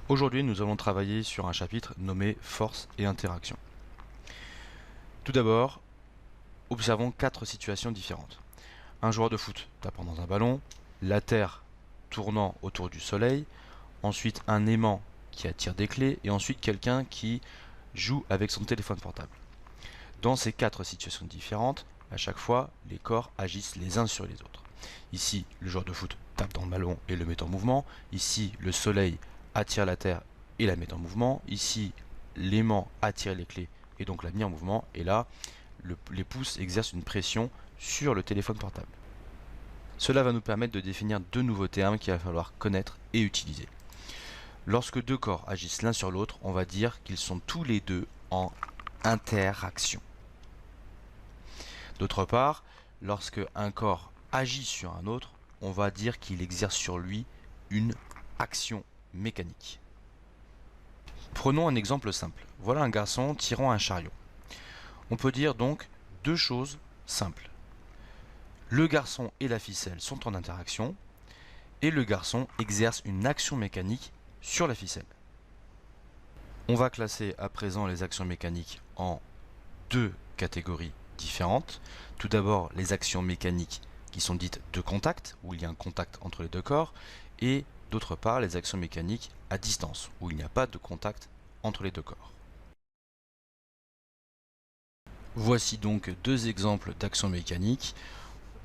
Aujourd'hui, nous allons travailler sur un chapitre nommé Force et interaction. Tout d'abord, observons 4 situations différentes. Un joueur de foot tapant dans un ballon, la Terre tournant autour du Soleil, ensuite un aimant qui attire des clés, et ensuite quelqu'un qui joue avec son téléphone portable. Dans ces 4 situations différentes, à chaque fois, les corps agissent les uns sur les autres. Ici, le joueur de foot tape dans le ballon et le met en mouvement. Ici, le Soleil attire la Terre et la met en mouvement. Ici, l'aimant attire les clés et donc la met en mouvement. Et là, les pouces exercent une pression sur le téléphone portable. Cela va nous permettre de définir 2 nouveaux termes qu'il va falloir connaître et utiliser. Lorsque 2 corps agissent l'un sur l'autre, on va dire qu'ils sont tous les deux en interaction. D'autre part, lorsque un corps agit sur un autre, on va dire qu'il exerce sur lui une action mécanique. Prenons un exemple simple. Voilà un garçon tirant un chariot. On peut dire donc 2 choses simples. Le garçon et la ficelle sont en interaction et le garçon exerce une action mécanique sur la ficelle. On va classer à présent les actions mécaniques en 2 catégories différentes. Tout d'abord, les actions mécaniques qui sont dites de contact, où il y a un contact entre les 2 corps, et d'autre part, les actions mécaniques à distance, où il n'y a pas de contact entre les 2 corps. Voici donc 2 exemples d'actions mécaniques.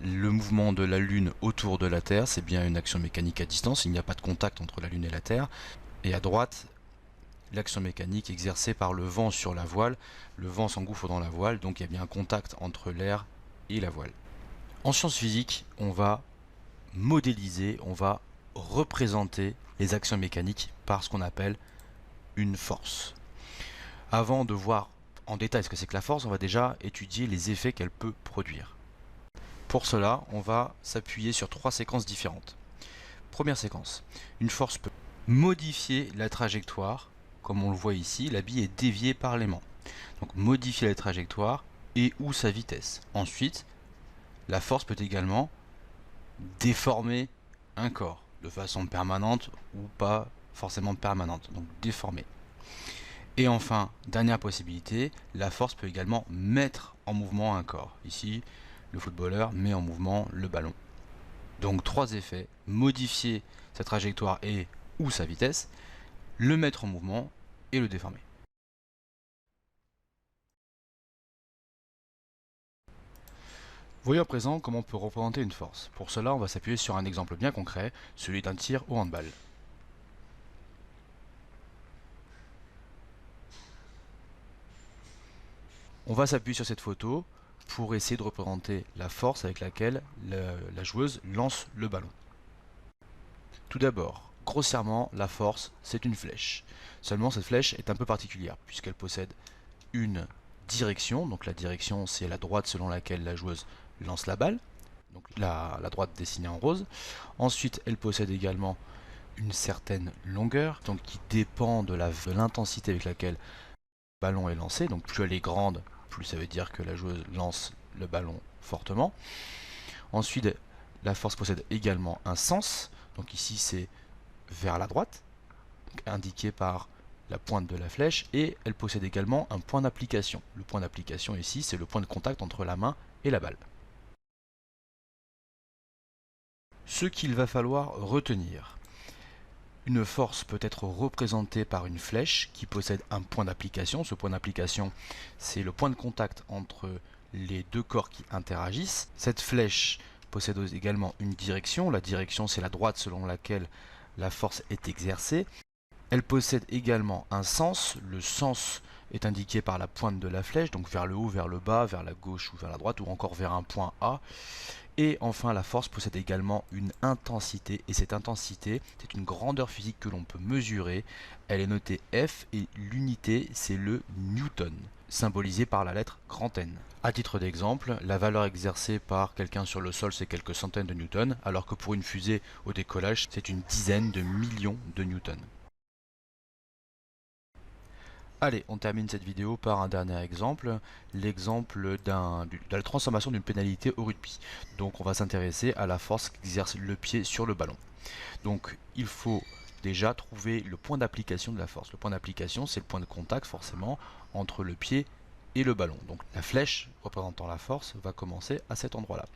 Le mouvement de la Lune autour de la Terre, c'est bien une action mécanique à distance, il n'y a pas de contact entre la Lune et la Terre. Et à droite, l'action mécanique exercée par le vent sur la voile. Le vent s'engouffre dans la voile, donc il y a bien un contact entre l'air et la voile. En sciences physiques, on va modéliser, on va représenter les actions mécaniques par ce qu'on appelle une force. Avant de voir en détail ce que c'est que la force, on va déjà étudier les effets qu'elle peut produire. Pour cela, on va s'appuyer sur 3 séquences différentes. Première séquence, une force peut modifier la trajectoire. Comme on le voit ici, la bille est déviée par l'aimant. Donc modifier la trajectoire et ou sa vitesse. Ensuite, la force peut également déformer un corps de façon permanente ou pas forcément permanente, donc déformer. Et enfin, dernière possibilité, la force peut également mettre en mouvement un corps. Ici, le footballeur met en mouvement le ballon. Donc 3 effets, modifier sa trajectoire et ou sa vitesse, le mettre en mouvement et le déformer. Voyons à présent comment on peut représenter une force. Pour cela, on va s'appuyer sur un exemple bien concret, celui d'un tir au handball. On va s'appuyer sur cette photo pour essayer de représenter la force avec laquelle la joueuse lance le ballon. Tout d'abord, grossièrement, la force, c'est une flèche. Seulement, cette flèche est un peu particulière, puisqu'elle possède une direction. Donc la direction, c'est la droite selon laquelle la joueuse lance la balle. Donc la droite dessinée en rose. Ensuite, elle possède également une certaine longueur, donc qui dépend de l'intensité avec laquelle le ballon est lancé. Donc plus elle est grande, plus ça veut dire que la joueuse lance le ballon fortement. Ensuite, la force possède également un sens. Donc ici, c'est vers la droite, indiqué par la pointe de la flèche, et elle possède également un point d'application. Le point d'application ici, c'est le point de contact entre la main et la balle. Ce qu'il va falloir retenir. Une force peut être représentée par une flèche qui possède un point d'application. Ce point d'application, c'est le point de contact entre les 2 corps qui interagissent. Cette flèche possède également une direction. La direction, c'est la droite selon laquelle la force est exercée. Elle possède également un sens. Le sens est indiqué par la pointe de la flèche, donc vers le haut, vers le bas, vers la gauche ou vers la droite, ou encore vers un point A. Et enfin, la force possède également une intensité, et cette intensité, c'est une grandeur physique que l'on peut mesurer. Elle est notée F, et l'unité, c'est le Newton, symbolisé par la lettre grand N. A titre d'exemple, la valeur exercée par quelqu'un sur le sol, c'est quelques centaines de newtons, alors que pour une fusée au décollage, c'est une dizaine de millions de newtons. Allez, on termine cette vidéo par un dernier exemple, l'exemple de la transformation d'une pénalité au rugby. Donc on va s'intéresser à la force qu'exerce le pied sur le ballon. Donc il faut déjà trouver le point d'application de la force. Le point d'application, c'est le point de contact forcément entre le pied et le ballon. Donc la flèche représentant la force va commencer à cet endroit-là.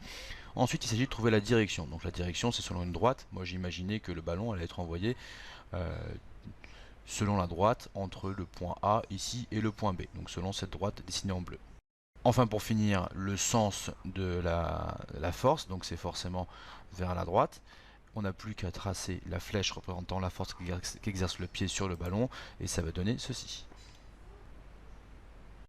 Ensuite, il s'agit de trouver la direction. Donc la direction, c'est selon une droite. Moi, j'imaginais que le ballon allait être envoyé selon la droite entre le point A ici et le point B. Donc selon cette droite dessinée en bleu. Enfin, pour finir, le sens de la force, donc c'est forcément vers la droite. On n'a plus qu'à tracer la flèche représentant la force qu'exerce le pied sur le ballon, et ça va donner ceci.